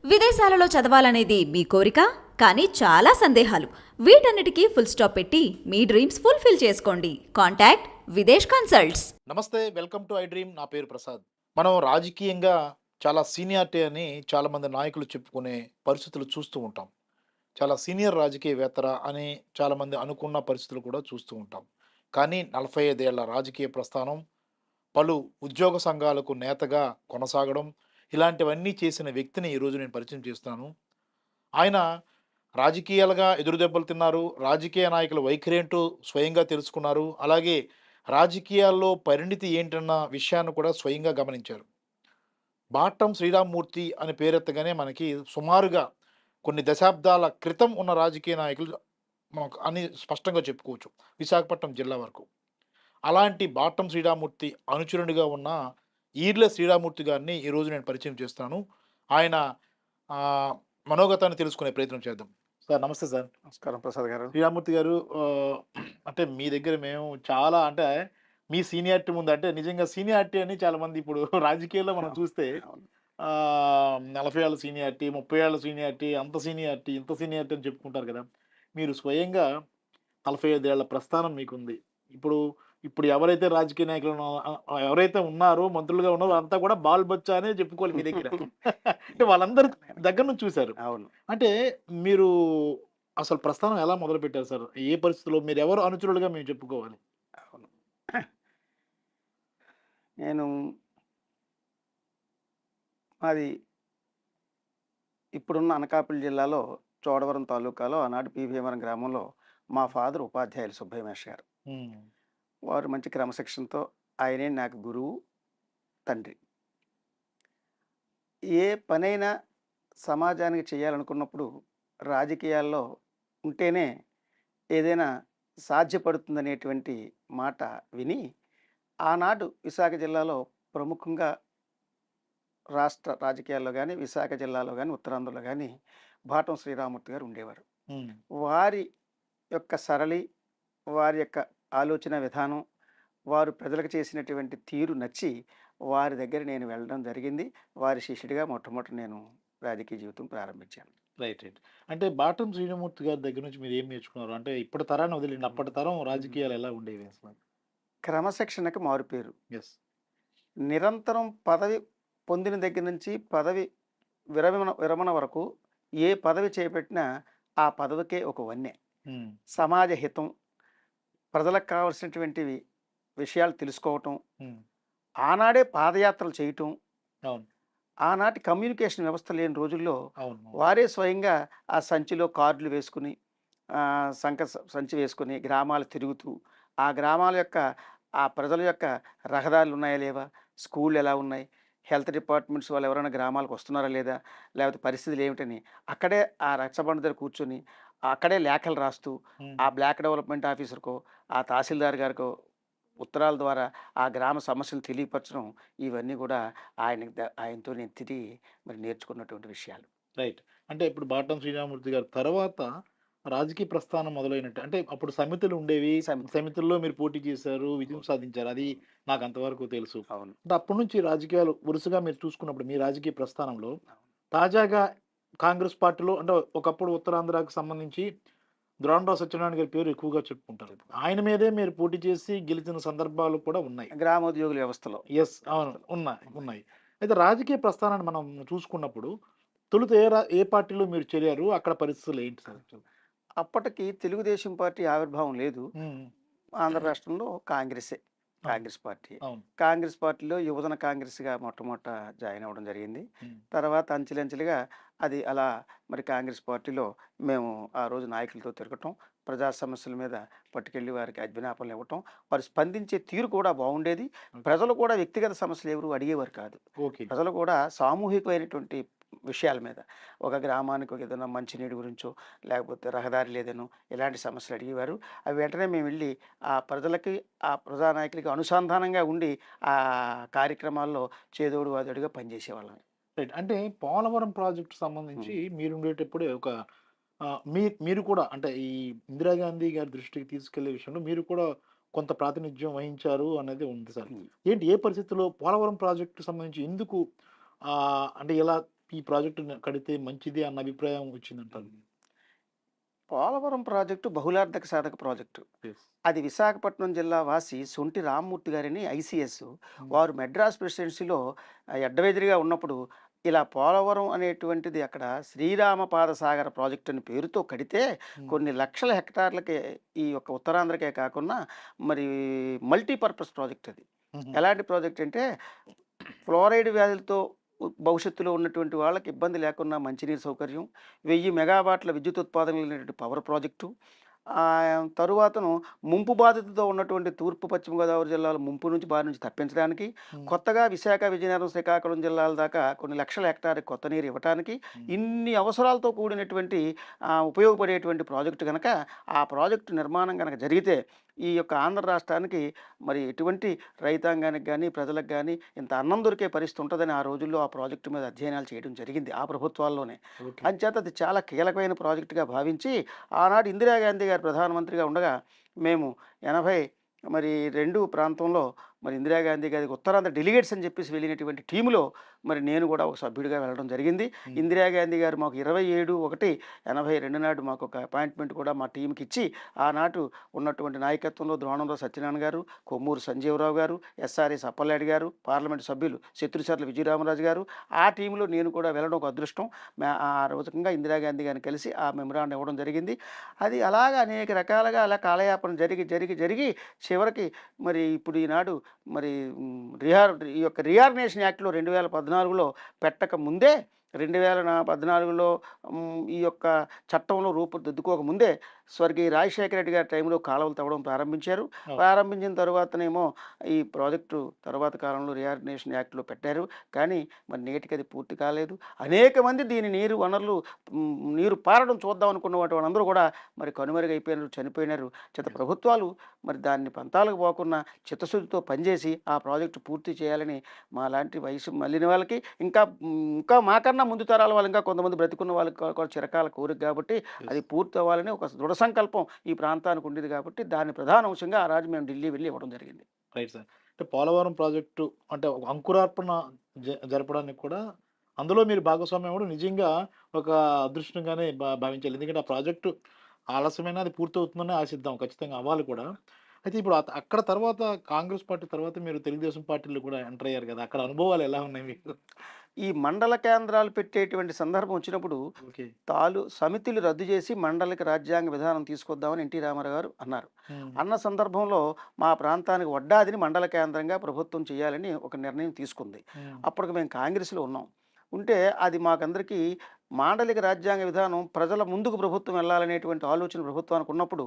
విదేశాలలో చదవాలనేది మీ కోరిక, కానీ చాలా సందేహాలు. వీటన్నిటికీ ఫుల్ స్టాప్ పెట్టి మీ డ్రీమ్స్ ఫుల్ఫిల్ చేసుకోండి. Contact Videsh consults. నమస్తే, వెల్కమ్ టు ఐ డ్రీమ్. నా పేరు ప్రసాద్. మనం రాజకీయంగా చాలా సీనియారిటీ అని చాలామంది నాయకులు చెప్పుకునే పరిస్థితులు చూస్తూ ఉంటాం. చాలా సీనియర్ రాజకీయవేత్తరా అని చాలామంది అనుకున్న పరిస్థితులు కూడా చూస్తూ ఉంటాం. కానీ 45 ఏళ్ల రాజకీయ ప్రస్థానం, పలు ఉద్యోగ సంఘాలకు నేతగా కొనసాగడం, ఇలాంటివన్నీ చేసిన వ్యక్తిని ఈరోజు నేను పరిచయం చేస్తున్నాను. ఆయన రాజకీయాలుగా ఎదురుదెబ్బలు తిన్నారు. రాజకీయ నాయకుల వైఖరేంటో స్వయంగా తెలుసుకున్నారు. అలాగే రాజకీయాల్లో పరిణితి ఏంటన్న విషయాన్ని కూడా స్వయంగా గమనించారు. బాటం శ్రీరామ్మూర్తి అని పేరెత్తగానే మనకి సుమారుగా కొన్ని దశాబ్దాల క్రితం ఉన్న రాజకీయ నాయకులు మనకు అని స్పష్టంగా చెప్పుకోవచ్చు. విశాఖపట్నం జిల్లా వరకు. అలాంటి బాటం శ్రీరామ్మూర్తి అనుచరునిగా ఉన్న ఈర్ల శ్రీరామ్మూర్తి గారిని ఈరోజు నేను పరిచయం చేస్తాను. ఆయన ఆహ్, మనోగతాన్ని తెలుసుకునే ప్రయత్నం చేద్దాం. సార్ నమస్తే సార్. నమస్కారం ప్రసాద్ గారు. శ్రీరామ్మూర్తి గారు, అంటే మీ దగ్గర మేము చాలా అంటే మీ సీనియారిటీ ముందు అంటే నిజంగా సీనియారిటీ అని చాలామంది ఇప్పుడు రాజకీయాల్లో మనం చూస్తే అవును. 40 ఏళ్ళ సీనియారిటీ, 30 ఏళ్ళ సీనియారిటీ, అంత సీనియారిటీ, ఇంత సీనియారిటీ అని చెప్పుకుంటారు కదా! మీరు స్వయంగా 45 ఏళ్ల ప్రస్థానం మీకుంది. ఇప్పుడు ఇప్పుడు ఎవరైతే రాజకీయ నాయకులు ఎవరైతే ఉన్నారో, మంత్రులుగా ఉన్నారో అంతా కూడా బాల్ బచ్చా అనే చెప్పుకోవాలి మీ దగ్గర. అంటే వాళ్ళందరూ దగ్గర నుంచి చూసారు. అవును. అంటే మీరు అసలు ప్రస్థానం ఎలా మొదలుపెట్టారు సార్? ఏ పరిస్థితిలో మీరెవరు అనుచరులుగా మేము చెప్పుకోవాలి? అవును. నేను మాది ఇప్పుడున్న అనకాపల్లి జిల్లాలో చోడవరం తాలూకాలో ఆనాడు పి. భీమవరం గ్రామంలో మా ఫాదర్ ఉపాధ్యాయులు సుబ్బయ్య మేస్టర్ గారు. హ్మ్. వారు మంచి క్రమశిక్షణతో ఆయనే నాకు గురువు, తండ్రి. ఏ పనైనా సమాజానికి చేయాలనుకున్నప్పుడు రాజకీయాల్లో ఉంటేనే ఏదైనా సాధ్యపడుతుందనేటువంటి మాట విని ఆనాడు విశాఖ జిల్లాలో ప్రముఖంగా రాష్ట్ర రాజకీయాల్లో గానీ, విశాఖ జిల్లాలో గానీ, ఉత్తరాంధ్రలో గానీ బాటం శ్రీరామూర్తి గారు ఉండేవారు. హ్మ్. వారి యొక్క సరళి, వారి యొక్క ఆలోచన విధానం, వారు ప్రజలకు చేసినటువంటి తీరు నచ్చి వారి దగ్గర నేను వెళ్ళడం జరిగింది. వారి శిష్యుడిగా మొట్టమొదట నేను రాజకీయ జీవితం ప్రారంభించాను. రైట్. రైట్. అంటే బాటం శ్రీరామూర్తి గారి దగ్గర నుంచి మీరేం నేర్చుకున్నారు? అంటే ఇప్పటి తరాన్ని వదిలేయండి. అప్పటి తరం రాజకీయాలు ఎలా ఉండేవి అసలు? క్రమశిక్షణకి మారుపేరు. యెస్. నిరంతరం పదవి పొందిన దగ్గర నుంచి పదవి విరమణ వరకు ఏ పదవి చేపట్టినా ఆ పదవికే ఒక వన్నె. హ్మ్. సమాజ హితం, ప్రజలకు కావాల్సినటువంటివి విషయాలు తెలుసుకోవటం, హ్మ్. ఆనాడే పాదయాత్రలు చేయటం, అవును. ఆనాటి కమ్యూనికేషన్ వ్యవస్థ లేని రోజుల్లో అవును. వారే స్వయంగా ఆ సంచిలో కార్డులు వేసుకుని, సంచి వేసుకొని గ్రామాలు తిరుగుతూ, ఆ గ్రామాల యొక్క ఆ ప్రజల యొక్క రహదారులు ఉన్నాయా లేవా? స్కూళ్ళు ఎలా ఉన్నాయి? హెల్త్ డిపార్ట్మెంట్స్ వాళ్ళు ఎవరైనా గ్రామాలకు వస్తున్నారా లేదా? లేకపోతే పరిస్థితులు ఏమిటని అక్కడే ఆ రచ్చబండ దగ్గర కూర్చొని, అక్కడే లేఖలు రాస్తూ, హ్మ్. ఆ బ్లాక్ డెవలప్మెంట్ ఆఫీసర్‌కో, ఆ తహసీల్దార్ గారికో ఉత్తరాల ద్వారా ఆ గ్రామ సమస్యలు తెలియపరచడం, ఇవన్నీ కూడా ఆయనతో నేను తిరిగి మరి నేర్చుకున్నటువంటి విషయాలు. రైట్. అంటే ఇప్పుడు బాటం శ్రీరామూర్తి గారి తర్వాత రాజకీయ ప్రస్థానం మొదలైనట్టు అంటే అప్పుడు సమితులు ఉండేవి. సమితి. సమితుల్లో మీరు పోటీ చేశారు. విజయం అవును. సాధించారు. అది అవును. నాకు అంతవరకు తెలుసు. అవును. అంటే అప్పటి నుంచి రాజకీయాలు వరుసగా మీరు చూసుకున్నప్పుడు మీ రాజకీయ ప్రస్థానంలో అవును. తాజాగా కాంగ్రెస్ పార్టీలో అంటే ఒకప్పుడు ఉత్తరాంధ్రకు సంబంధించి ద్రోణరావు సత్యనారాయణ గారి పేరు ఎక్కువగా చెప్పుకుంటారు. ఆయన మీదే మీరు పోటీ చేసి గెలిచిన సందర్భాలు కూడా ఉన్నాయి. గ్రామోద్యోగుల వ్యవస్థలో. యెస్. అవును. వ్యవస్థలో ఉన్నాయి. ఉన్నాయి. ఉన్నాయి. అయితే రాజకీయ ప్రస్థానాన్ని మనం చూసుకున్నప్పుడు తొలుత ఏ పార్టీలో మీరు చేరారు? అక్కడ పరిస్థితులు ఏంటి సార్? అప్పటికి తెలుగుదేశం పార్టీ ఆవిర్భావం లేదు. హ్మ్. ఆంధ్ర రాష్ట్రంలో కాంగ్రెసే. అవును. కాంగ్రెస్ పార్టీ. అవును. కాంగ్రెస్ పార్టీలో యువజన కాంగ్రెస్‌గా మొట్టమొదట జాయిన్ అవ్వడం జరిగింది. హ్మ్. తర్వాత అంచెలంచెలుగా అది అలా మరి కాంగ్రెస్ పార్టీలో మేము ఆ రోజు నాయకులతో తిరగటం, ప్రజా సమస్యల మీద పట్టుకెళ్ళి వారికి అజ్ఞాపనలు ఇవ్వటం, వారు స్పందించే తీరు కూడా బాగుండేది. ఓకే. ప్రజలు కూడా వ్యక్తిగత సమస్యలు ఎవరు అడిగేవారు కాదు. ఓకే. ప్రజలు కూడా సామూహికమైనటువంటి విషయాల మీద ఒక గ్రామానికి ఒక ఏదైనా మంచినీటి గురించో, లేకపోతే రహదారి లేదనో ఇలాంటి సమస్యలు అడిగేవారు. అవి వెంటనే మేము వెళ్ళి ఆ ప్రజలకి, ఆ ప్రజానాయకులకి అనుసంధానంగా ఉండి ఆ కార్యక్రమాల్లో చేదోడు వాదోడుగా పనిచేసేవాళ్ళం. రైట్. అంటే పోలవరం ప్రాజెక్ట్ సంబంధించి హ్మ్. మీరుండేటప్పుడే ఒక మీరు కూడా అంటే ఈ ఇందిరాగాంధీ గారి దృష్టికి తీసుకెళ్ళే విషయంలో మీరు కూడా కొంత ప్రాతినిధ్యం వహించారు అనేది ఉంది సార్. హ్మ్. ఏంటి ఏ పరిస్థితిలో పోలవరం ప్రాజెక్ట్‌కి సంబంధించి ఎందుకు అంటే ఇలా ఈ ప్రాజెక్ట్ కడితే మంచిది అన్న అభిప్రాయం వచ్చిందంటారు? పోలవరం ప్రాజెక్టు బహుళార్థక సాధక ప్రాజెక్టు. యెస్. అది విశాఖపట్నం జిల్లా వాసి సొంటి రామ్మూర్తి గారని ఐసీఎస్. హ్మ్. వారు మెడ్రాస్ ప్రెసిడెన్సీలో అడ్వైజరీగా ఉన్నప్పుడు ఇలా పోలవరం అనేటువంటిది అక్కడ శ్రీరామ పాదసాగర ప్రాజెక్ట్ అని పేరుతో కడితే హ్మ్. కొన్ని లక్షల హెక్టార్లకి ఈ యొక్క ఉత్తరాంధ్రకే కాకుండా మరి మల్టీపర్పస్ ప్రాజెక్ట్ అది. హుహు. ఎలాంటి ప్రాజెక్ట్ అంటే ఫ్లోరైడ్ వ్యాధులతో భవిష్యత్తులో ఉన్నటువంటి వాళ్ళకి ఇబ్బంది లేకుండా మంచినీరు సౌకర్యం, 1000 మెగావాట్ల విద్యుత్ ఉత్పాదన కలిగినటువంటి పవర్ ప్రాజెక్టు. తరువాతను ముంపు బాధితులతో ఉన్నటువంటి తూర్పు పశ్చిమ గోదావరి జిల్లాల ముంపు నుంచి బారి నుంచి తప్పించడానికి, హ్మ్. కొత్తగా విశాఖ, విజయనగరం, శ్రీకాకుళం జిల్లాల దాకా కొన్ని లక్షల హెక్టార్ కొత్త నీరు ఇవ్వటానికి, హ్మ్. ఇన్ని అవసరాలతో కూడినటువంటి ఉపయోగపడేటువంటి ప్రాజెక్టు గనక, ఆ ప్రాజెక్టు నిర్మాణం గనక జరిగితే ఈ యొక్క ఆంధ్ర రాష్ట్రానికి మరి ఎటువంటి రైతాంగానికి కానీ, ప్రజలకు కానీ ఇంత అన్నం దొరికే పరిస్థితి ఉంటుందని ఆ రోజుల్లో ఆ ప్రాజెక్టు మీద అధ్యయనాలు చేయడం జరిగింది ఆ ప్రభుత్వాల్లోనే. ఓకే. అంచేత అది చాలా కీలకమైన ప్రాజెక్టుగా భావించి ఆనాడు ఇందిరాగాంధీ గారు ప్రధానమంత్రిగా ఉండగా మేము 82 ప్రాంతంలో మరి ఇందిరాగాంధీ గారికి ఉత్తరాంధ్ర డెలిగేట్స్ అని చెప్పేసి వెళ్ళినటువంటి టీములో మరి నేను కూడా ఒక సభ్యుడిగా వెళ్ళడం జరిగింది. హ్మ్. ఇందిరాగాంధీ గారు మాకు 27/1/82 నాడు మాకు ఒక అపాయింట్మెంట్ కూడా మా టీంకి ఇచ్చి ఆనాటి ఉన్నటువంటి నాయకత్వంలో ద్రోణంరావు సత్యనారాయణ గారు, కొమ్మూరు సంజీవరావు గారు, ఎస్ఆర్ఎస్ అప్పలనాయుడు గారు, పార్లమెంట్ సభ్యులు శత్రుచర్ల విజయరామరాజు గారు, ఆ టీంలో నేను కూడా వెళ్ళడం ఒక అదృష్టం. ఆ రోజుకంగా ఇందిరాగాంధీ గారిని కలిసి ఆ మెమరాండం ఇవ్వడం జరిగింది. అది అలాగా అనేక రకాలుగా అలా కాలయాపన జరిగి చివరికి మరి ఇప్పుడు ఈనాడు మరి ఈ యొక్క రియార్గనైజేషన్ యాక్ట్లో 2014లో పెట్టక ముందే 2014లో ఈ యొక్క చట్టంలో రూపుదిద్దుకోక ముందే స్వర్గీయ రాజశేఖర రెడ్డి గారి టైంలో కాలువలు తవ్వడం ప్రారంభించారు. అవును. ప్రారంభించిన తర్వాతనేమో ఈ ప్రాజెక్టు తర్వాత కాలంలో రియార్గనైజేషన్ యాక్ట్లో పెట్టారు. కానీ మరి నేటికి అది పూర్తి కాలేదు. అనేక మంది దీని నీరు వనరులు నీరు పారడం చూద్దాం అనుకున్నటువంటి వాళ్ళందరూ కూడా మరి కనుమరుగైపోయినారు, చనిపోయినారు. చేత ప్రభుత్వాలు మరి దాన్ని పంతాలకు పోకుండా చిత్తశుద్ధితో పనిచేసి ఆ ప్రాజెక్టు పూర్తి చేయాలని మా లాంటి వయసు మళ్ళిన వాళ్ళకి ఇంకా మాకన్నా ముందు తరాల వాళ్ళు ఇంకా కొంతమంది బ్రతికున్న వాళ్ళకి కూడా చిరకాల కోరిక కాబట్టి అది యెస్. పూర్తి అవ్వాలని ఒక దృఢ సంకల్పం ఈ ప్రాంతానికి ఉండేది కాబట్టి దాన్ని ప్రధాన అంశంగా ఆ రోజు మేము ఢిల్లీ వెళ్ళి ఇవ్వడం జరిగింది. Right sir. అంటే పోలవరం ప్రాజెక్టు అంటే ఒక అంకురార్పణ జరపడానికి కూడా అందులో మీరు భాగస్వామ్యం అవ్వడం నిజంగా ఒక అదృష్టంగానే భావించాలి. ఎందుకంటే ఆ ప్రాజెక్టు ఆలస్యమైనా అది పూర్తవుతుందని ఆశిద్దాం. ఖచ్చితంగా అవ్వాలి కూడా. అయితే ఇప్పుడు అక్కడ తర్వాత కాంగ్రెస్ పార్టీ తర్వాత మీరు తెలుగుదేశం పార్టీలో కూడా ఎంటర్ అయ్యారు కదా! అక్కడ అనుభవాలు ఎలా ఉన్నాయి మీకు? ఈ మండల కేంద్రాలు పెట్టేటువంటి సందర్భం వచ్చినప్పుడు ఓకే. సమితులు రద్దు చేసి మండలిక రాజ్యాంగ విధానం తీసుకొద్దామని ఎన్టీ రామారావు గారు అన్నారు. హ్మ్. అన్న సందర్భంలో మా ప్రాంతానికి వడ్డాదిని మండల కేంద్రంగా ప్రభుత్వం చేయాలని ఒక నిర్ణయం తీసుకుంది. హ్మ్. అప్పటికి మేము కాంగ్రెస్లో ఉన్నాం. ఉంటే అది మాకందరికీ మాండలిక రాజ్యాంగ విధానం ప్రజల ముందుకు ప్రభుత్వం వెళ్ళాలనేటువంటి ఆలోచన ప్రభుత్వానికి ఉన్నప్పుడు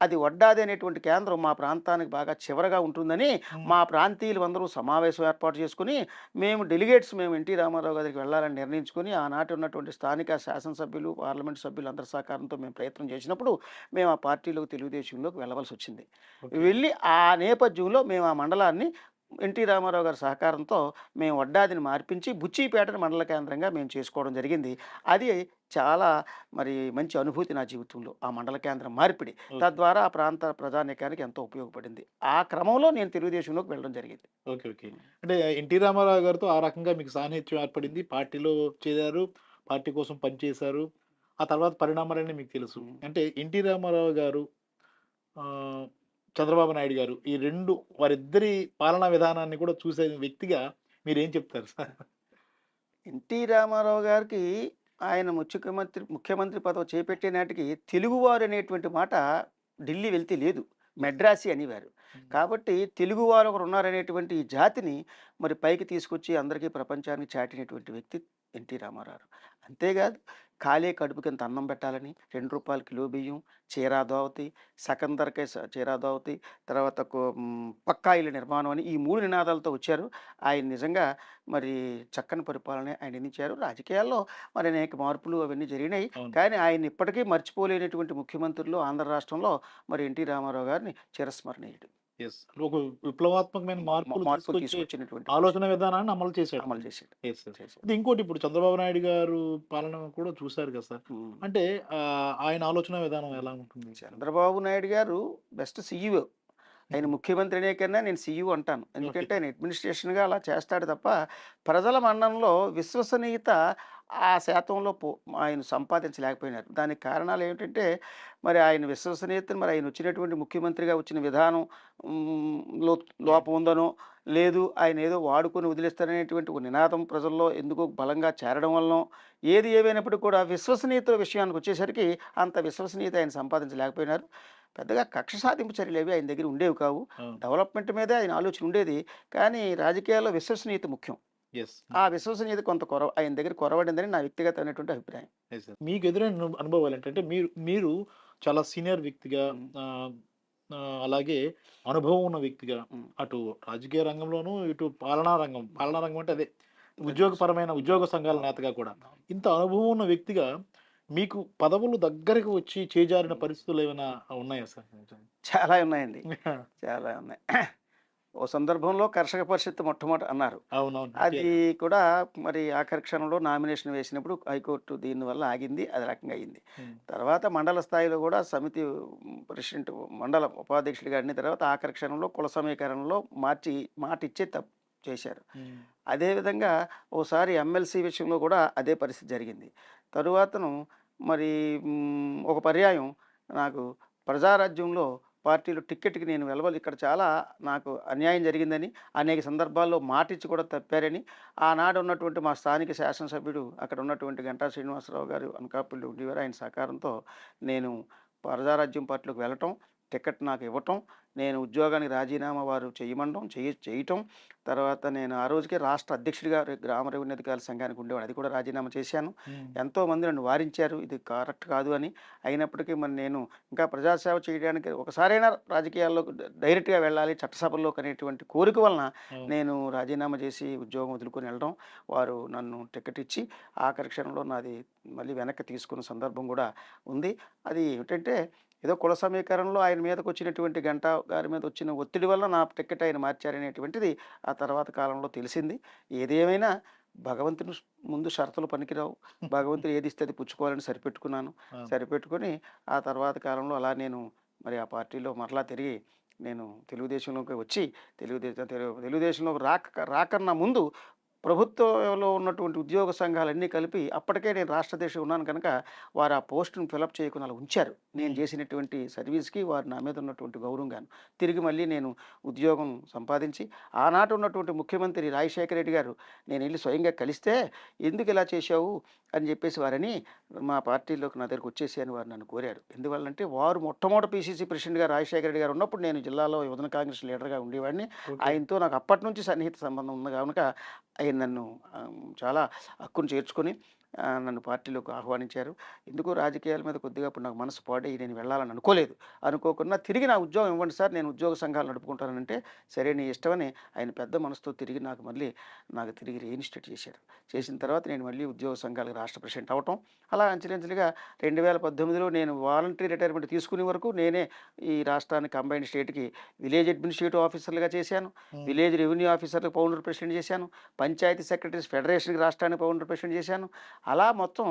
అది వడ్డాది అనేటువంటి కేంద్రం మా ప్రాంతానికి బాగా చివరగా ఉంటుందని హ్మ్. మా ప్రాంతీయులు అందరూ సమావేశం ఏర్పాటు చేసుకుని మేము ఎన్టీ రామారావు గారికి వెళ్ళాలని నిర్ణయించుకొని ఆనాటి ఉన్నటువంటి స్థానిక శాసనసభ్యులు, పార్లమెంట్ సభ్యులు అందరి సహకారంతో మేము ప్రయత్నం చేసినప్పుడు మేము ఆ పార్టీలోకి తెలుగుదేశంలోకి వెళ్ళవలసి వచ్చింది. ఓకే. వెళ్ళి ఆ నేపథ్యంలో మేము ఆ మండలాన్ని ఎన్టీ రామారావు గారి సహకారంతో మేము వడ్డాదిని మార్పించి బుచ్చిపేటను మండల కేంద్రంగా మేము చేసుకోవడం జరిగింది. అది చాలా మరి మంచి అనుభూతి నా జీవితంలో ఆ మండల కేంద్రం మార్పిడి. ఓకే. తద్వారా ఆ ప్రాంత ప్రజానీకానికి ఎంతో ఉపయోగపడింది. ఆ క్రమంలో నేను తెలుగుదేశంలోకి వెళ్ళడం జరిగింది. ఓకే. ఓకే. అంటే ఎన్టీ రామారావు గారితో ఆ రకంగా మీకు సాన్నిహిత్యం ఏర్పడింది. పార్టీలో చేరారు. పార్టీ కోసం పనిచేశారు. ఆ తర్వాత పరిణామాలన్నీ మీకు తెలుసు. ఉమ్. అంటే ఎన్టీ రామారావు గారు, ఆహ్, చంద్రబాబు నాయుడు గారు ఈ 2 వారిద్దరి పాలనా విధానాన్ని కూడా చూసే వ్యక్తిగా మీరేం చెప్తారు సార్? ఎన్టీ రామారావు గారికి ఆయన ముఖ్యమంత్రి పదవి చేపట్టే నాటికి తెలుగువారు అనేటువంటి మాట ఢిల్లీ వెళ్తే లేదు. మెడ్రాసీ అనేవారు. హ్మ్. కాబట్టి తెలుగువారు ఒకరు ఉన్నారనేటువంటి ఈ జాతిని మరి పైకి తీసుకొచ్చి అందరికీ ప్రపంచానికి చాటినటువంటి వ్యక్తి ఎన్టీ రామారావు. అంతేకాదు ఖాళీ కడుపుకింత అన్నం పెట్టాలని ₹2 కిలో బియ్యం, చీరా దోవతి, సకందర్కే చీరా దోవతి, తర్వాత పక్కా ఇళ్ళ నిర్మాణం అని ఈ 3 నినాదాలతో వచ్చారు. ఆయన నిజంగా మరి చక్కని పరిపాలన ఆయన అందించారు. రాజకీయాల్లో మరి అనేక మార్పులు అవన్నీ జరిగినాయి. అవును. కానీ ఆయన ఇప్పటికీ మర్చిపోలేనటువంటి ముఖ్యమంత్రులు ఆంధ్ర రాష్ట్రంలో మరి ఎన్టీ రామారావు గారిని చిరస్మరణీయుడు. యెస్. ఒక విప్లవాత్మకమైన మార్పులు తీసుకొచ్చే తీసుకొచ్చినటువంటి ఆలోచన విధానాన్ని అమలు చేశాడు. అమలు చేశాడు. Yes sir. ఇది ఇంకోటి ఇప్పుడు చంద్రబాబు నాయుడు గారు పాలన కూడా చూసారు కదా సార్. ఉమ్. అంటే ఆయన ఆలోచన విధానం ఎలా ఉంటుంది? చంద్రబాబు నాయుడు గారు బెస్ట్ సీఈఓ. ఆయన ముఖ్యమంత్రి అనే కన్నా నేను సీఈఓ అంటాను. ఓకే. ఎందుకంటే ఆయన అడ్మినిస్ట్రేషన్‌గా అలా చేస్తాడు తప్ప, ప్రజల మన్ననలో విశ్వసనీయత ఆ శాతంలో ఆయన సంపాదించలేకపోయినారు. దానికి కారణాలేమిటంటే, మరి ఆయన విశ్వసనీయతను మరి ఆయన వచ్చినటువంటి ముఖ్యమంత్రిగా వచ్చిన విధానం లో లోపం ఉందనో, లేదు ఆయన ఏదో వాడుకొని వదిలేస్తారనేటువంటి ఒక నినాదం ప్రజల్లో ఎందుకో బలంగా చేరడం వలనో, ఏది ఏమైనప్పటికి కూడా విశ్వసనీయత విషయానికొచ్చేసరికి అంత విశ్వసనీయత ఆయన సంపాదించలేకపోయినారు. పెద్దగా కక్ష సాధింపు చర్యలేవి ఆయన దగ్గర ఉండేవి కావు. అవును. డెవలప్‌మెంట్ మీదే ఆయన ఆలోచన ఉండేది. కానీ రాజకీయాల్లో విశ్వసనీయత ముఖ్యం. యెస్. ఆ విశ్వసనీయత కొంత ఆయన దగ్గర కొరవడిందని నా వ్యక్తిగతమైనటువంటి అభిప్రాయం. యెస్. మీకు ఎదురైన అనుభవాలేంటంటే మీరు మీరు చాలా సీనియర్ వ్యక్తిగా హ్మ్. ఆహ్, అలాగే అనుభవం ఉన్న వ్యక్తిగా హ్మ్. అటు రాజకీయ రంగంలోనూ, ఇటు పాలనా రంగం. పాలనా రంగం అంటే అదే బిజినెస్. ఉద్యోగపరమైన ఉద్యోగ సంఘాల అవును. నేతగా కూడా. అవును. ఇంత అనుభవం ఉన్న వ్యక్తిగా మీకు పదవులు దగ్గరకు వచ్చి చేజారిన హ్మ్. పరిస్థితులేమైనా ఉన్నాయా సార్? చాలా ఉన్నాయండి. చాలా ఉన్నాయి. ఓ సందర్భంలో కర్షక పరిషత్ మొట్టమొదట అన్నారు. అవునవును. అది కూడా మరి ఆఖరి క్షణంలో నామినేషన్ వేసినప్పుడు హైకోర్టు దీనివల్ల ఆగింది. అది రకంగా అయింది. హ్మ్. తర్వాత మండల స్థాయిలో కూడా సమితి ప్రెసిడెంట్ మండల ఉపాధ్యక్షుడిగా అన్ని తర్వాత ఆఖరి క్షణంలో కుల సమీకరణలో మార్చి మాటిచ్చే తప్పు చేశారు. హ్మ్. అదేవిధంగా ఓసారి ఎమ్మెల్సీ విషయంలో కూడా అదే పరిస్థితి జరిగింది. తరువాతను మరి ఒక పర్యాయం నాకు ప్రజారాజ్యంలో పార్టీలో టిక్కెట్‌కి నేను ఇక్కడ చాలా నాకు అన్యాయం జరిగిందని, అనేక సందర్భాల్లో మాటిచ్చి కూడా తప్పారని, ఆనాడు ఉన్నటువంటి మా స్థానిక శాసనసభ్యుడు అక్కడ ఉన్నటువంటి గంటా శ్రీనివాసరావు గారు అనకాపల్లిలో ఉండేవారు. ఆయన సహకారంతో నేను ప్రజారాజ్యం పార్టీలోకి వెళ్ళటం, టికెట్ నాకు ఇవ్వటం, నేను ఉద్యోగానికి రాజీనామా వారు చేయమనడం, చేయటం. తర్వాత నేను ఆ రోజుకే రాష్ట్ర అధ్యక్షుడిగా గ్రామ రెవెన్యూ అధికారుల సంఘానికి ఉండేవాడిని. అది కూడా రాజీనామా చేశాను. హ్మ్. ఎంతోమంది నన్ను వారించారు. ఇది కరెక్ట్ కాదు అని. అయినప్పటికీ మరి నేను ఇంకా ప్రజాసేవ చేయడానికి ఒకసారైనా రాజకీయాల్లోకి డైరెక్ట్‌గా వెళ్ళాలి చట్టసభల్లోకి అనేటువంటి కోరిక వలన అవును. నేను రాజీనామా చేసి ఉద్యోగం వదులుకొని వెళ్ళడం. వారు నన్ను టికెట్ ఇచ్చి ఆఖరి క్షణంలో నాది మళ్ళీ వెనక్కి తీసుకున్న సందర్భం కూడా ఉంది. అది ఏమిటంటే ఏదో కుల సమీకరణలో ఆయన మీదకొచ్చినటువంటి గంటా గారి మీద వచ్చిన ఒత్తిడి వల్ల నా టికెట్ ఆయన మార్చారనేటువంటిది ఆ తర్వాత కాలంలో తెలిసింది. ఏదేమైనా భగవంతుని ముందు షరతులు పనికిరావు. భగవంతుడు ఏది ఇస్తే అది పుచ్చుకోవాలని సరిపెట్టుకున్నాను. అవును. సరిపెట్టుకొని ఆ తర్వాత కాలంలో అలా నేను మరి ఆ పార్టీలో మరలా తిరిగి నేను తెలుగుదేశంలోకి వచ్చి తెలుగుదేశంలోకి రాకన్నా ముందు ప్రభుత్వంలో ఉన్నటువంటి ఉద్యోగ సంఘాలన్నీ కలిపి అప్పటికే నేను రాష్ట్ర అధ్యక్షుడిగా ఉన్నాను కనుక వారు ఆ పోస్టును ఫిలప్ చేయకుండా అలా ఉంచారు. నేను హ్మ్. చేసినటువంటి సర్వీస్‌కి వారు నా మీద ఉన్నటువంటి గౌరవంగాను. తిరిగి మళ్ళీ నేను ఉద్యోగం సంపాదించి ఆనాటి ఉన్నటువంటి ముఖ్యమంత్రి రాజశేఖర రెడ్డి గారు నేనెళ్ళి స్వయంగా కలిస్తే, "ఎందుకు ఇలా చేశావు?" అని చెప్పేసి వారని మా పార్టీలోకి నా దగ్గరికి వచ్చేసేయి అని వారు నన్ను కోరారు. ఎందువల్లంటే వారు మొట్టమొదటి పీసీసీ ప్రెసిడెంట్‌గా రాజశేఖర రెడ్డి గారు ఉన్నప్పుడు నేను జిల్లాలో యువజన కాంగ్రెస్ లీడర్‌గా ఉండేవాడిని. ఓకే. ఆయనతో నాకు అప్పటినుంచి సన్నిహిత సంబంధం ఉంది గనుక ఆయన నన్ను చాలా హక్కును చేర్చుకొని నన్ను పార్టీలోకి ఆహ్వానించారు. ఎందుకో రాజకీయాల మీద కొద్దిగా అప్పుడు నాకు మనసు పాడై నేను వెళ్ళాలని అనుకోలేదు. అనుకోకుండా తిరిగి నా ఉద్యోగం ఇవ్వండి సార్ నేను ఉద్యోగ సంఘాలు నడుపుకుంటానంటే, సరే నీ ఇష్టమని ఆయన పెద్ద మనసుతో తిరిగి నాకు తిరిగి రీఇన్‌స్టేట్ చేశారు. చేసిన తర్వాత నేను మళ్ళీ ఉద్యోగ సంఘాలకు రాష్ట్ర ప్రెసిడెంట్ అవ్వటం. అలా అంచెలంచెలుగా 2018లో నేను వాలంటరీ రిటైర్మెంట్ తీసుకునే వరకు నేనే ఈ రాష్ట్రానికి కంబైన్డ్ స్టేట్‌కి విలేజ్ అడ్మినిస్ట్రేటివ్ ఆఫీసర్‌లుగా చేశాను. హ్మ్. విలేజ్ రెవెన్యూ ఆఫీసర్‌లకు ఫౌండర్ ప్రెసిడెంట్ చేశాను. పంచాయతీ సెక్రటరీస్ ఫెడరేషన్‌కి రాష్ట్రానికి ఫౌండర్ ప్రెసిడెంట్ చేశాను. అలా మొత్తం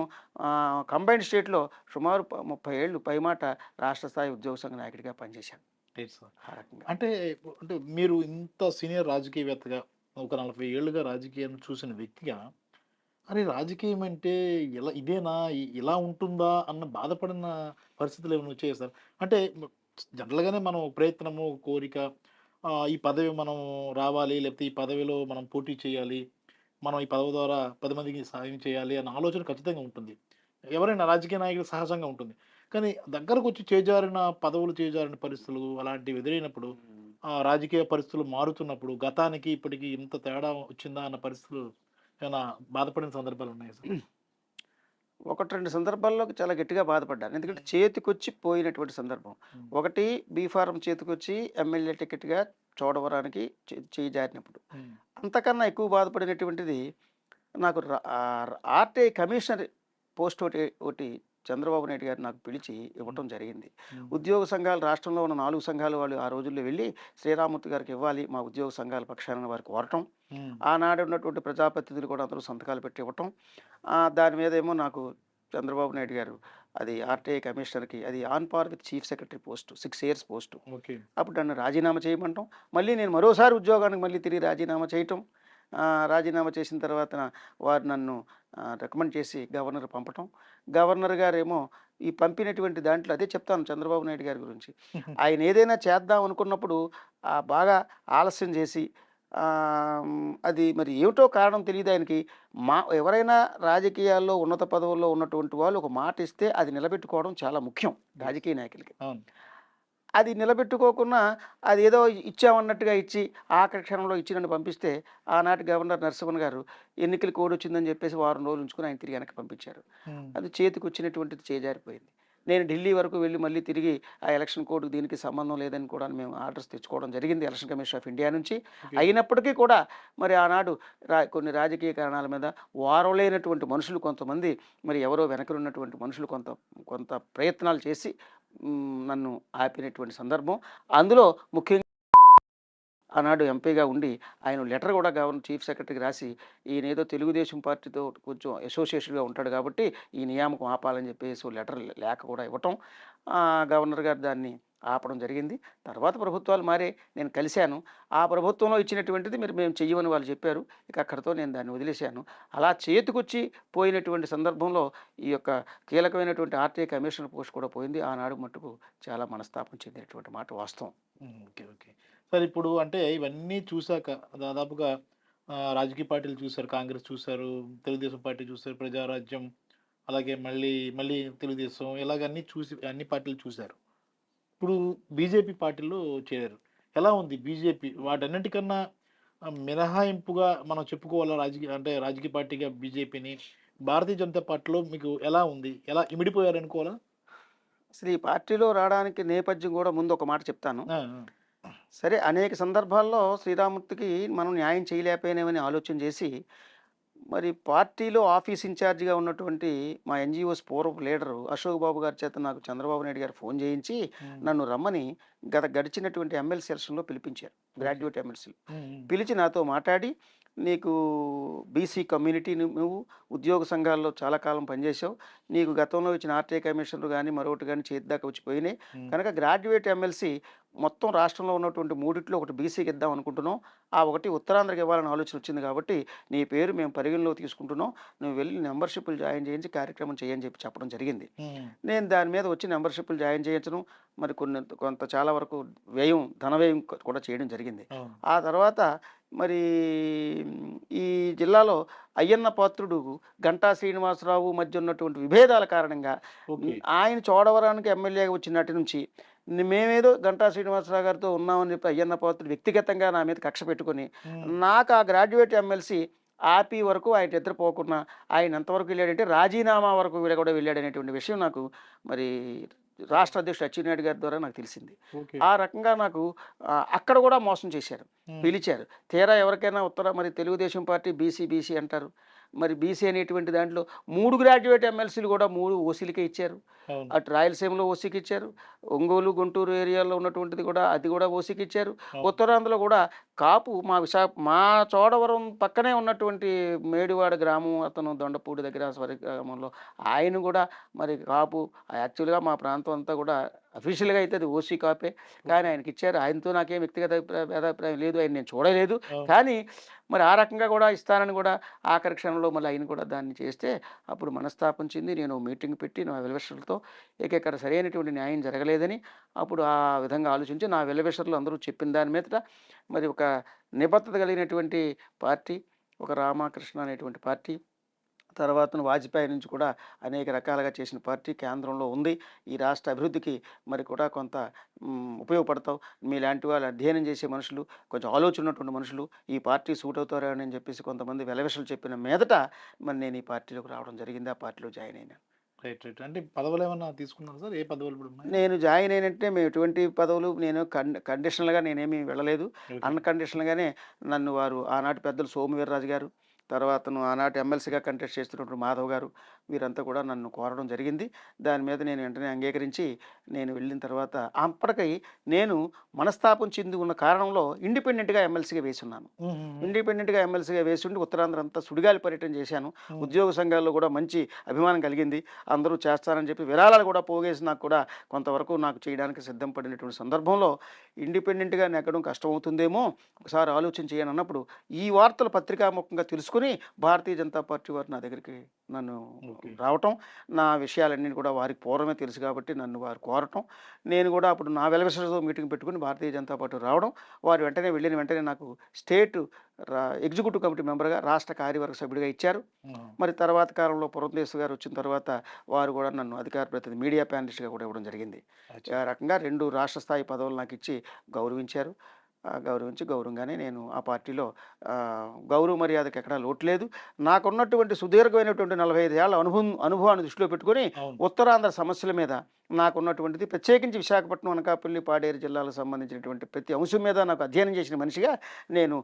కంబైన్డ్ స్టేట్‌లో సుమారు 30 ఏళ్ళు పైమాట రాష్ట్ర స్థాయి ఉద్యోగ సంఘ నాయకుడిగా పనిచేశాను. Right sir. ఆ రకంగా. అంటే అంటే మీరు ఇంత సీనియర్ రాజకీయవేత్తగా ఒక 40 ఏళ్లుగా రాజకీయాన్ని చూసిన వ్యక్తిగా, అరే! రాజకీయం అంటే ఇదేనా? ఇలా ఉంటుందా? అన్న బాధపడిన పరిస్థితులేమైనా వచ్చాయా సార్? అంటే జనరల్‌గానే మనం ప్రయత్నము, కోరిక ఈ పదవి మనం రావాలి, లేకపోతే ఈ పదవిలో మనం పోటీ చేయాలి. మనం ఈ పదవి ద్వారా 10 మందికి సాయం చేయాలి అన్న ఆలోచన ఖచ్చితంగా ఉంటుంది. ఎవరైనా రాజకీయ నాయకుడు సహజంగా ఉంటుంది. కానీ దగ్గరకొచ్చి చేజారిన పదవులు చేజారిన పరిస్థితులు అలాంటివి ఎదురైనప్పుడు హ్మ్. రాజకీయ పరిస్థితులు మారుతున్నప్పుడు గతానికి ఇప్పటికి ఇంత తేడా వచ్చిందా అన్న పరిస్థితులు ఏమైనా బాధపడిన సందర్భాలున్నాయా సార్? 1, 2 సందర్భాల్లో చాలా గట్టిగా బాధపడ్డాను. ఎందుకంటే హ్మ్. చేతికొచ్చి పోయినటువంటి సందర్భం. హ్మ్. ఒకటి బీ ఫార్మ్ చేతికొచ్చి ఎమ్మెల్యే టికెట్‌గా చోడవరానికి చెయ్యి జారినప్పుడు. హ్మ్. అంతకన్నా ఎక్కువ బాధపడినటువంటిది నాకు ఆర్‌టీఐ కమిషనర్ పోస్ట్ ఒకటి చంద్రబాబు నాయుడు గారు నాకు పిలిచి హ్మ్. ఇవ్వటం జరిగింది. హ్మ్. ఉద్యోగ సంఘాలు రాష్ట్రంలో ఉన్న 4 సంఘాలు వాళ్ళు ఆ రోజుల్లో వెళ్ళి శ్రీరామూర్తి గారికి ఇవ్వాలి మా ఉద్యోగ సంఘాల పక్షాన వారికి కోరటం. హ్మ్. ఆనాడు ఉన్నటువంటి ప్రజాప్రతినిధులు కూడా అందరూ సంతకాలు పెట్టి ఇవ్వటం. దాని మీదేమో నాకు చంద్రబాబు నాయుడు గారు అది ఆర్టీఐ కమిషనర్‌కి అది on par with chief secretary post 6 years post. Okay. అప్పుడు నన్ను రాజీనామా చేయమంటాం. మళ్ళీ నేను మరోసారి ఉద్యోగానికి మళ్ళీ తిరిగి రాజీనామా చేయటం. రాజీనామా చేసిన తర్వాత వారు నన్ను రికమెండ్ చేసి గవర్నర్ పంపటం. గవర్నర్ గారేమో ఈ పంపినటువంటి దాంట్లో అదే చెప్తాను చంద్రబాబు నాయుడు గారి గురించి. ఆయన ఏదైనా చేద్దాం అనుకున్నప్పుడు బాగా ఆలస్యం చేసి అది మరి ఏమిటో కారణం తెలీదు ఆయనకి. ఎవరైనా రాజకీయాల్లో ఉన్నత పదవుల్లో ఉన్నటువంటి వాళ్ళు ఒక మాట ఇస్తే అది నిలబెట్టుకోవడం చాలా ముఖ్యం రాజకీయ నాయకులకి. అవును. అది నిలబెట్టుకోకుండా అదేదో ఇచ్చామన్నట్టుగా ఇచ్చి ఆఖరి క్షణంలో ఇచ్చి నన్ను పంపిస్తే ఆనాటి గవర్నర్ నరసింహన్ గారు ఎన్నికల కోడ్ వచ్చిందని చెప్పేసి వారం రోజులు ఉంచుకుని ఆయన తిరిగి వెనక్కి పంపించారు. హ్మ్. అది చేతికి వచ్చినటువంటిది చేజారిపోయింది. నేను ఢిల్లీ వరకు వెళ్ళి మళ్ళీ తిరిగి ఆ ఎలక్షన్ కోడ్కి దీనికి సంబంధం లేదని కూడా మేము ఆర్డర్స్ తెచ్చుకోవడం జరిగింది ఎలక్షన్ కమిషన్ ఆఫ్ ఇండియా నుంచి. ఓకే. అయినప్పటికీ కూడా మరి ఆనాడు కొన్ని రాజకీయ కారణాల మీద వారలేనటువంటి మనుషులు కొంతమంది మరి ఎవరో వెనకనున్నటువంటి మనుషులు కొంత కొంత ప్రయత్నాలు చేసి నన్ను ఆపినటువంటి సందర్భం. అందులో ముఖ్యంగా ఆనాడు ఎంపీగా ఉండి ఆయన లెటర్ కూడా గవర్నర్ చీఫ్ సెక్రటరీకి రాసి ఈయనేదో తెలుగుదేశం పార్టీతో కొంచెం అసోసియేషన్గా ఉంటాడు కాబట్టి ఈ నియామకం ఆపాలని చెప్పేసి లెటర్ లేఖ కూడా ఇవ్వటం. గవర్నర్ గారు దాన్ని ఆపడం జరిగింది. తర్వాత ప్రభుత్వాలు మారే నేను కలిశాను. ఆ ప్రభుత్వంలో ఇచ్చినటువంటిది మేము చెయ్యమని వాళ్ళు చెప్పారు. ఇక అక్కడితో నేను దాన్ని వదిలేశాను. అలా చేతికొచ్చి పోయినటువంటి సందర్భంలో ఈ యొక్క కీలకమైనటువంటి ఆర్టీఐ కమిషనర్ పోస్ట్ కూడా పోయింది. ఆనాడు మట్టుకు చాలా మనస్తాపం చెందినటువంటి మాట వాస్తవం. ఓకే. ఓకే. సార్ ఇప్పుడు అంటే ఇవన్నీ చూసాక దాదాపుగా రాజకీయ పార్టీలు చూసారు. కాంగ్రెస్ చూసారు, తెలుగుదేశం పార్టీ చూసారు, ప్రజారాజ్యం, అలాగే మళ్ళీ మళ్ళీ తెలుగుదేశం ఇలాగ అన్నీ చూసి అన్ని పార్టీలు చూసారు. ఇప్పుడు బీజేపీ పార్టీలో చేరారు. ఎలా ఉంది బీజేపీ? వాటన్నిటికన్నా మినహాయింపుగా మనం చెప్పుకోవాలా రాజకీయ పార్టీగా బీజేపీని? భారతీయ జనతా పార్టీలో మీకు ఎలా ఉంది? ఎలా ఇమిడిపోయారనుకోవాలా? అసలు ఈ పార్టీలో రావడానికి నేపథ్యం కూడా ముందు ఒక మాట చెప్తాను. ఆ! ఆ! సరే అనేక సందర్భాల్లో శ్రీరామూర్తికి మనం న్యాయం చేయలేకపోయినామని ఆలోచన చేసి మరి పార్టీలో ఆఫీస్ ఇన్ఛార్జిగా ఉన్నటువంటి మా ఎన్జిఓస్ పూర్వపు లీడరు అశోక్ బాబు గారి చేత నాకు చంద్రబాబు నాయుడు గారు ఫోన్ చేయించి హ్మ్. నన్ను రమ్మని గడిచినటువంటి ఎమ్మెల్సీ ఎలక్షన్లో పిలిపించారు. గ్రాడ్యుయేట్ ఎమ్మెల్సీలు హ్మ్. పిలిచి నాతో మాట్లాడి నీకు బీసీ కమ్యూనిటీ నువ్వు ఉద్యోగ సంఘాల్లో చాలా కాలం పనిచేసావు. నీకు గతంలో ఇచ్చిన ఆర్టీఐ కమిషనర్ కానీ మరొకటి కానీ చేతి దాకా వచ్చిపోయినాయి హ్మ్. కనుక గ్రాడ్యుయేట్ ఎమ్మెల్సీ మొత్తం రాష్ట్రంలో ఉన్నటువంటి మూడిట్లో ఒకటి బీసీకి ఇద్దాం అనుకుంటున్నాం. ఆ ఒకటి ఉత్తరాంధ్రకి ఇవ్వాలని ఆలోచన వచ్చింది కాబట్టి నీ పేరు మేము పరిగణలోకి తీసుకుంటున్నాం. నువ్వు వెళ్ళి మెంబర్షిప్లు జాయిన్ చేయించి కార్యక్రమం చేయని చెప్పడం జరిగింది. హ్మ్. నేను దాని మీద వచ్చి మెంబర్షిప్లు జాయిన్ చేయించడం మరి కొంత చాలా వరకు ధన వ్యయం కూడా చేయడం జరిగింది. అవును. ఆ తర్వాత మరి ఈ జిల్లాలో అయ్యన్న పాత్రుడు గంటా శ్రీనివాసరావు మధ్య ఉన్నటువంటి విభేదాల కారణంగా ఓకే. ఆయన చోడవరానికి ఎమ్మెల్యేగా వచ్చినటి నుంచి మేమేదో గంటా శ్రీనివాసరావు గారితో ఉన్నామని చెప్పి అయ్యన్న పాత్రుడు వ్యక్తిగతంగా నా మీద కక్ష పెట్టుకొని హ్మ్. నాకు ఆ గ్రాడ్యుయేట్ ఎమ్మెల్సీ ఆపి వరకు ఆయన నిద్రపోకుండా ఆయన ఎంతవరకు వెళ్ళాడంటే రాజీనామా వరకు కూడా వెళ్ళాడనేటువంటి విషయం నాకు మరి రాష్ట్ర అధ్యక్షుడు అచ్చెన్నాయుడు గారి ద్వారా నాకు తెలిసింది. ఓకే. ఆ రకంగా నాకు అక్కడ కూడా మోసం చేశారు. హ్మ్. పిలిచారు. తీరా ఎవరికైనా మరి తెలుగుదేశం పార్టీ బీసీ అంటారు. మరి బీసీ అనేటువంటి దాంట్లో 3 గ్రాడ్యుయేట్ ఎమ్మెల్సీలు కూడా 3 ఓసీలకే ఇచ్చారు. అవును. అటు రాయలసీమలో ఓసీకి ఇచ్చారు. ఒంగోలు, గుంటూరు ఏరియాలో ఉన్నటువంటిది కూడా అది కూడా ఓసీకి ఇచ్చారు. అవును. ఉత్తరాంధ్రలో కూడా కాపు మా చోడవరం పక్కనే ఉన్నటువంటి మేడివాడ గ్రామం అతను దొండపూడి దగ్గర గ్రామంలో ఆయన కూడా మరి కాపు యాక్చువల్గా మా ప్రాంతం అంతా కూడా అఫీషియల్గా అయితే అది ఓసీ కాపే. కానీ ఆయనకి ఇచ్చారు. ఆయనతో నాకేం వ్యక్తిగత భేదాభిప్రాయం లేదు. ఆయన నేను చూడలేదు. అవును. కానీ మరి ఆ రకంగా కూడా ఇస్తానని కూడా ఆఖరి క్షణంలో మళ్ళీ ఆయన కూడా దాన్ని చేస్తే అప్పుడు మనస్తాపం చెంది నేను మీటింగ్ పెట్టి నా వెల్విషర్లతో ఇక్కడ సరైనటువంటి న్యాయం జరగలేదని అప్పుడు ఆ విధంగా ఆలోచించి నా వెల్విషర్లు అందరూ చెప్పిన దాని మీదట మరి ఒక నిబద్ధత కలిగినటువంటి పార్టీ ఒక రామకృష్ణ అనేటువంటి పార్టీ తర్వాత వాజ్పేయి నుంచి కూడా అనేక రకాలుగా చేసిన పార్టీ కేంద్రంలో ఉంది. ఈ రాష్ట్ర అభివృద్ధికి మరి కూడా కొంత ఉపయోగపడతావు. మీలాంటి వాళ్ళు అధ్యయనం చేసే మనుషులు కొంచెం ఆలోచన ఉన్నటువంటి మనుషులు ఈ పార్టీ సూట్ అవుతారు అని చెప్పేసి కొంతమంది వెలవిషలు చెప్పిన మీదట మరి నేను ఈ పార్టీలోకి రావడం జరిగింది. ఆ పార్టీలో జాయిన్ అయినాను. రైట్. రైట్. అంటే పదవులేమన్నా తీసుకున్నారా సార్? ఏ పదవులు ఇప్పుడు ఉన్నాయి? నేను జాయిన్ అయినంటే మేము ఎటువంటి పదవులు నేను కండిషనల్గా నేనేమీ వెళ్ళలేదు. ఓకే. అన్కండిషనల్గానే నన్ను వారు ఆనాటి పెద్దలు సోము వీర్రాజు గారు తర్వాతను ఆనాటి ఎమ్మెల్సీగా కంటెస్ట్ చేస్తున్నటువంటి మాధవ్ గారు, వీరంతా కూడా నన్ను కోరడం జరిగింది. దాని మీద నేను వెంటనే అంగీకరించి నేను వెళ్ళిన తర్వాత అప్పటికి నేను మనస్తాపం చెంది ఉన్న కారణంలో ఇండిపెండెంట్‌గా ఎమ్మెల్సీగా వేసున్నాను. ఇండిపెండెంట్‌గా ఎమ్మెల్సీగా వేసుండి ఉత్తరాంధ్ర అంతా సుడిగాలి పర్యటన చేశాను. ఉద్యోగ సంఘాల్లో కూడా మంచి అభిమానం కలిగింది. అందరూ చేస్తారని చెప్పి విరాళాలు కూడా పోగేసి నాకు కూడా కొంతవరకు నాకు చేయడానికి సిద్ధం పడినటువంటి సందర్భంలో ఇండిపెండెంట్‌గా నెగ్గడం కష్టమవుతుందేమో ఒకసారి ఆలోచన చేయను అన్నప్పుడు ఈ వార్తలు పత్రికాముఖంగా తెలుసుకొని భారతీయ జనతా పార్టీ వారు నా దగ్గరికి నన్ను ఓకే. రావటం, నా విషయాలన్నీ కూడా వారికి పూర్వమే తెలుసు కాబట్టి నన్ను వారు కోరటం, నేను కూడా అప్పుడు నా వెల్‌విషర్స్‌తో మీటింగ్ పెట్టుకొని భారతీయ జనతా పార్టీ రావడం, వారు వెంటనే వెళ్ళిన వెంటనే నాకు స్టేట్ ఎగ్జిక్యూటివ్ కమిటీ మెంబర్‌గా, రాష్ట్ర కార్యవర్గ సభ్యుడిగా ఇచ్చారు. మరి తర్వాత కాలంలో పురంధేశ్వరి గారు వచ్చిన తర్వాత వారు కూడా నన్ను అధికార ప్రతినిధి మీడియా ప్యానలిస్ట్‌గా కూడా ఇవ్వడం జరిగింది. ఆ రకంగా 2 రాష్ట్ర స్థాయి పదవులు నాకు ఇచ్చి గౌరవించారు. గౌరవించి గౌరవంగానే నేను ఆ పార్టీలో గౌరవ మర్యాదకి ఎక్కడా లోటు లేదు. నాకున్నటువంటి సుదీర్ఘమైనటువంటి 45 ఏళ్ల అనుభవాన్ని దృష్టిలో పెట్టుకొని అవును. ఉత్తరాంధ్ర సమస్యల మీద నాకున్నటువంటిది ప్రత్యేకించి విశాఖపట్నం, అనకాపల్లి, పాడేరు జిల్లాలకు సంబంధించినటువంటి ప్రతి అంశం మీద నాకు అధ్యయనం చేసిన మనిషిగా నేను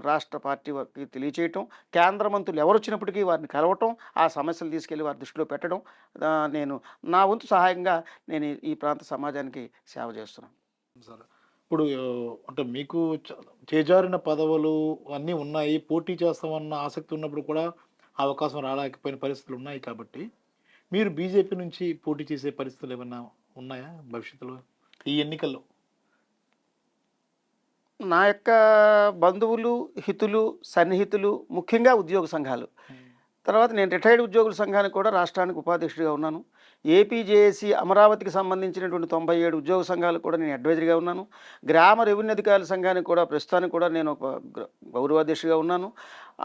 రాష్ట్ర పార్టీ వారికి తెలియచేయటం, కేంద్ర మంత్రులు ఎవరొచ్చినప్పటికీ వారిని కలవటం, ఆ సమస్యలు తీసుకెళ్ళి వారి దృష్టిలో పెట్టడం, నేను నా వంతు సహాయంగా నేను ఈ ప్రాంత సమాజానికి సేవ చేస్తున్నాను. సరే. ఇప్పుడు అంటే మీకు చేజారిన పదవులు అన్నీ ఉన్నాయి. పోటీ చేస్తామన్న ఆసక్తి ఉన్నప్పుడు కూడా అవకాశం రాలేకపోయిన పరిస్థితులు ఉన్నాయి కాబట్టి, మీరు బీజేపీ నుంచి పోటీ చేసే పరిస్థితులు ఏమన్నా ఉన్నాయా భవిష్యత్తులో ఈ ఎన్నికల్లో? నా యొక్క బంధువులు, హితులు, సన్నిహితులు, ముఖ్యంగా ఉద్యోగ సంఘాలు. తర్వాత నేను రిటైర్డ్ ఉద్యోగుల సంఘానికి కూడా రాష్ట్రానికి ఉపాధ్యక్షుడిగా ఉన్నాను. ఏపీజేఏసీ అమరావతికి సంబంధించినటువంటి 97 ఉద్యోగ సంఘాలకు కూడా నేను అడ్వైజర్గా ఉన్నాను. గ్రామ రెవెన్యూ అధికారుల సంఘానికి కూడా ప్రస్తుతానికి కూడా నేను ఒక గౌరవాధ్యక్షుడిగా ఉన్నాను.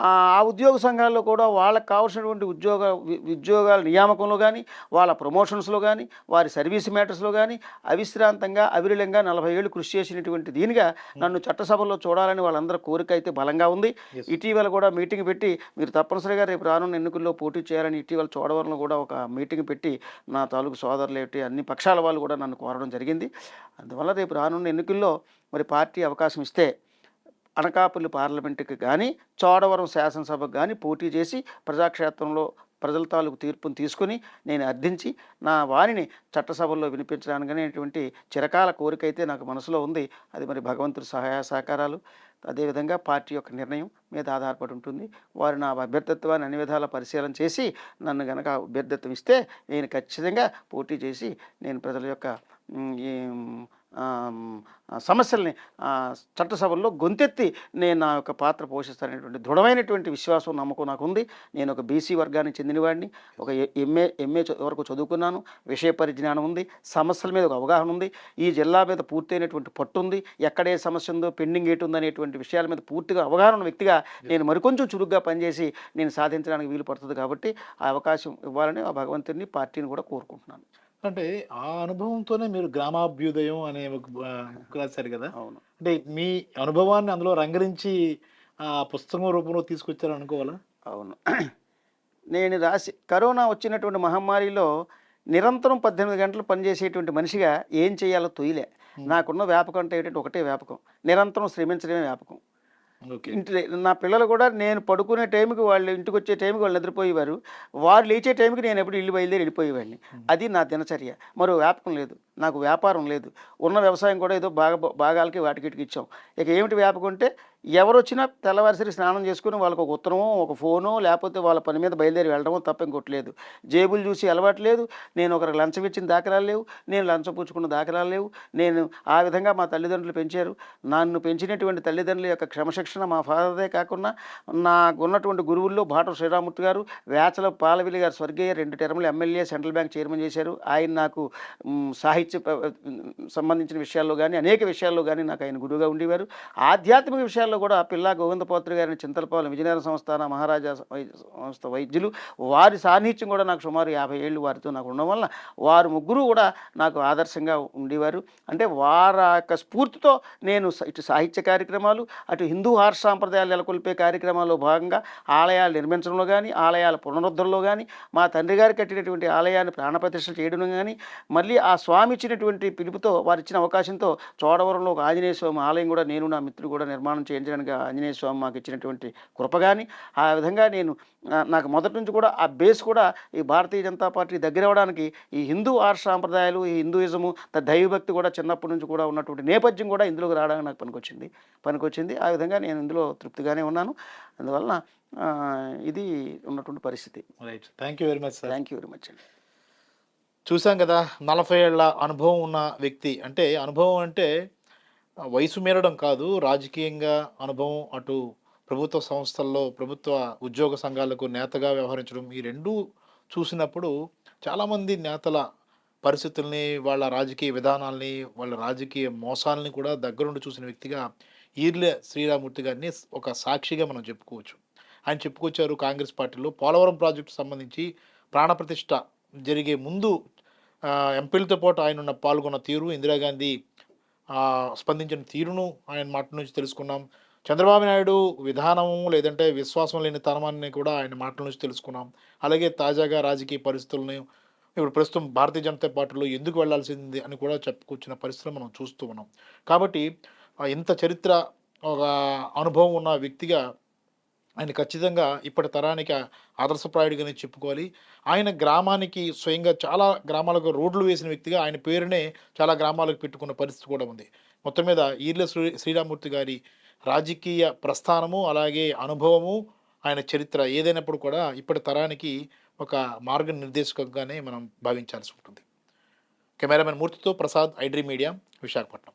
ఆ ఉద్యోగ సంఘాల్లో కూడా వాళ్ళకి కావాల్సినటువంటి ఉద్యోగాల నియామకంలో కానీ, వాళ్ళ ప్రమోషన్స్లో కానీ, వారి సర్వీస్ మ్యాటర్స్లో కానీ అవిశ్రాంతంగా, అవిరళంగా 40 ఏళ్ళు కృషి చేసినటువంటి దీనిగా నన్ను చట్టసభలో చూడాలని వాళ్ళందరి కోరిక అయితే బలంగా ఉంది. ఇటీవల కూడా మీటింగ్ పెట్టి మీరు తప్పనిసరిగా రేపు రానున్న ఎన్నికల్లో పోటీ చేయాలని ఇటీవల చోడవరంలో కూడా ఒక మీటింగ్ పెట్టి నా తాలూకు సోదరులు ఏమిటి అన్ని పక్షాల వాళ్ళు కూడా నన్ను కోరడం జరిగింది. అందువల్ల రేపు రానున్న ఎన్నికల్లో మరి పార్టీ అవకాశం ఇస్తే అనకాపల్లి పార్లమెంటుకి కానీ, చోడవరం శాసనసభకు కానీ పోటీ చేసి ప్రజాక్షేత్రంలో ప్రజల తాలూకు తీర్పును తీసుకుని నేను అర్థించి నా వారిని చట్టసభల్లో వినిపించడానికనేటువంటి చిరకాల కోరిక అయితే నాకు మనసులో ఉంది. అది మరి భగవంతుడి సహాయ సహకారాలు, అదేవిధంగా పార్టీ యొక్క నిర్ణయం మీద ఆధారపడి ఉంటుంది. వారు నా అభ్యర్థిత్వాన్ని అన్ని విధాల పరిశీలన చేసి నన్ను గనక అభ్యర్థిత్వం ఇస్తే నేను ఖచ్చితంగా పోటీ చేసి నేను ప్రజల యొక్క ఈ సమస్యల్ని చట్టసభల్లో గొంతెత్తి నేను నా యొక్క పాత్ర పోషిస్తాననేటువంటి దృఢమైనటువంటి విశ్వాసం, నమ్మకం నాకు ఉంది. నేను ఒక బీసీ వర్గానికి చెందినవాడిని. ఒక ఎంఏ వరకు చదువుకున్నాను. విషయ పరిజ్ఞానం ఉంది. సమస్యల మీద ఒక అవగాహన ఉంది. ఈ జిల్లా మీద పూర్తయినటువంటి పట్టు ఉంది. ఎక్కడ ఏ సమస్య ఉందో, పెండింగ్ ఏటి ఉందనేటువంటి విషయాల మీద పూర్తిగా అవగాహన ఉన్న వ్యక్తిగా నేను మరికొంచెం చురుగ్గా పనిచేసి నేను సాధించడానికి వీలు పడుతుంది. కాబట్టి ఆ అవకాశం ఇవ్వాలని ఆ భగవంతుడిని, పార్టీని కూడా కోరుకుంటున్నాను. అంటే ఆ అనుభవంతోనే మీరు గ్రామాభ్యుదయం అనే ఒక బుక్ రాశారు కదా! అవును. అంటే మీ అనుభవాన్ని అందులో రంగరించి పుస్తకం రూపంలో తీసుకొచ్చారు అనుకోవాలా? అవును. నేను రాసి కరోనా వచ్చినటువంటి మహమ్మారిలో నిరంతరం 18 గంటలు పనిచేసేటువంటి మనిషిగా ఏం చేయాలో తొయ్యలే. నాకున్న వ్యాపకం అంటే ఏంటంటే ఒకటే వ్యాపకం, నిరంతరం శ్రమించడమే వ్యాపకం. ఓకే. నా పిల్లలు కూడా నేను పడుకునే టైంకి వాళ్ళు ఇంటికి వచ్చే టైంకి వాళ్ళు నిద్రపోయేవారు. వారు లేచే టైంకి నేను ఎప్పుడు ఇల్లు బయలుదేరి వెళ్ళిపోయేవాడిని. అది నా దినచర్య. మరో వ్యాపకం లేదు, నాకు వ్యాపారం లేదు. ఉన్న వ్యవసాయం కూడా ఏదో భాగాలకి వాటికి ఇటుకి ఇచ్చాం. ఇక ఏమిటి వ్యాపకం అంటే ఎవరొచ్చినా తెల్లవారిసరి స్నానం చేసుకుని వాళ్ళకి ఒక ఉత్తరమో, ఒక ఫోనో, లేకపోతే వాళ్ళ పని మీద బయలుదేరి వెళ్ళడమో తప్ప ఇంకోటి లేదు. జేబులు చూసి అలవాటు లేదు. నేను ఒకరికి లంచం ఇచ్చిన దాఖలాలు లేవు. నేను లంచం పుచ్చుకున్న దాఖలాలు లేవు. నేను ఆ విధంగా మా తల్లిదండ్రులు పెంచారు. నన్ను పెంచినటువంటి తల్లిదండ్రుల యొక్క క్రమశిక్షణ మా ఫాదర్దే కాకుండా నాకు ఉన్నటువంటి గురువుల్లో భాటం శ్రీరామూర్తి గారు, వేచల పాలవిల్లి గారు స్వర్గీయ 2 టర్ములు ఎమ్మెల్యే, సెంట్రల్ బ్యాంక్ చైర్మన్ చేశారు. ఆయన నాకు సాహిత్య సంబంధించిన విషయాల్లో కానీ, అనేక విషయాల్లో కానీ నాకు ఆయన గురువుగా ఉండేవారు. ఆధ్యాత్మిక విషయాల్లో కూడా పిల్లా గోవిందపోత్రి గారిని చింతలపాలెం విజయనగర సంస్థాన మహారాజా సంస్థ వైద్యులు, వారి సాన్నిధ్యం కూడా నాకు సుమారు 50 ఏళ్ళు వారితో నాకు ఉండడం వల్ల వారు ముగ్గురు కూడా నాకు ఆదర్శంగా ఉండేవారు. అంటే వారి యొక్క స్ఫూర్తితో నేను ఇటు సాహిత్య కార్యక్రమాలు, అటు హిందూ హార్ష సాంప్రదాయాలు నెలకొల్పే కార్యక్రమాల్లో భాగంగా ఆలయాలు నిర్మించడంలో కానీ, ఆలయాల పునరుద్ధరణలో కానీ, మా తండ్రి గారు కట్టినటువంటి ఆలయాన్ని ప్రాణప్రతిష్ఠ చేయడం కానీ, మళ్ళీ ఆ స్వామి ఇచ్చినటువంటి పిలుపుతో, వారు ఇచ్చిన అవకాశంతో చోడవరంలో ఒక ఆంజనేయ స్వామి ఆలయం కూడా నేను నా మిత్రుడు కూడా నిర్మాణం చేయడం చేయించడానికి ఆంజనేయ స్వామి మాకు ఇచ్చినటువంటి కృప కానీ, ఆ విధంగా నేను నాకు మొదటి నుంచి కూడా ఆ బేస్ కూడా ఈ భారతీయ జనతా పార్టీ దగ్గర అవ్వడానికి ఈ హిందూ ఆర్ష సాంప్రదాయాలు, ఈ హిందూయిజము, దైవభక్తి కూడా చిన్నప్పటి నుంచి కూడా ఉన్నటువంటి నేపథ్యం కూడా ఇందులోకి రావడానికి నాకు పనికొచ్చింది. ఆ విధంగా నేను ఇందులో తృప్తిగానే ఉన్నాను. అందువలన ఇది ఉన్నటువంటి పరిస్థితి. Right. Thank you very much sir. Thank you very much అండి. చూసాం కదా, 40 ఏళ్ల అనుభవం ఉన్న వ్యక్తి. అంటే అనుభవం అంటే వయసు మీరడం కాదు, రాజకీయంగా అనుభవం, అటు ప్రభుత్వ సంస్థల్లో ప్రభుత్వ ఉద్యోగ సంఘాలకు నేతగా వ్యవహరించడం, ఈ రెండూ చూసినప్పుడు చాలామంది నేతల పరిస్థితుల్ని, వాళ్ళ రాజకీయ విధానాల్ని, వాళ్ళ రాజకీయ మోసాలని కూడా దగ్గరుండి చూసిన వ్యక్తిగా ఈర్లె శ్రీరామూర్తి గారిని ఒక సాక్షిగా మనం చెప్పుకోవచ్చు. ఆయన చెప్పుకొచ్చారు, కాంగ్రెస్ పార్టీలో పోలవరం ప్రాజెక్టు సంబంధించి ప్రాణప్రతిష్ఠ జరిగే ముందు ఎంపీలతో పాటు ఆయన పాల్గొన్న తీరు, ఇందిరాగాంధీ స్పందించిన తీరును ఆయన మాట నుంచి తెలుసుకున్నాం. చంద్రబాబు నాయుడు విధానము లేదంటే విశ్వాసం లేని తనమాన్ని కూడా ఆయన మాటల నుంచి తెలుసుకున్నాం. అలాగే తాజాగా రాజకీయ పరిస్థితులను, ఇప్పుడు ప్రస్తుతం భారతీయ జనతా పార్టీలో ఎందుకు వెళ్లాల్సింది అని కూడా చెప్పుకొచ్చిన పరిస్థితులు మనం చూస్తూ ఉన్నాం. కాబట్టి ఇంత చరిత్ర, ఒక అనుభవం ఉన్న వ్యక్తిగా ఆయన ఖచ్చితంగా ఇప్పటి తరానికి ఆదర్శప్రాయుడిగానే చెప్పుకోవాలి. ఆయన గ్రామానికి స్వయంగా చాలా గ్రామాలకు రోడ్లు వేసిన వ్యక్తిగా ఆయన పేరునే చాలా గ్రామాలకు పెట్టుకున్న పరిస్థితి కూడా ఉంది. మొత్తం మీద ఈర్లె శ్రీరామూర్తి గారి రాజకీయ ప్రస్థానము, అలాగే అనుభవము, ఆయన చరిత్ర ఏదైనప్పుడు కూడా ఇప్పటి తరానికి ఒక మార్గనిర్దేశకంగానే మనం భావించాల్సి ఉంటుంది. కెమెరామెన్ మూర్తితో Prasad, I Dream Media, Visakhapatnam.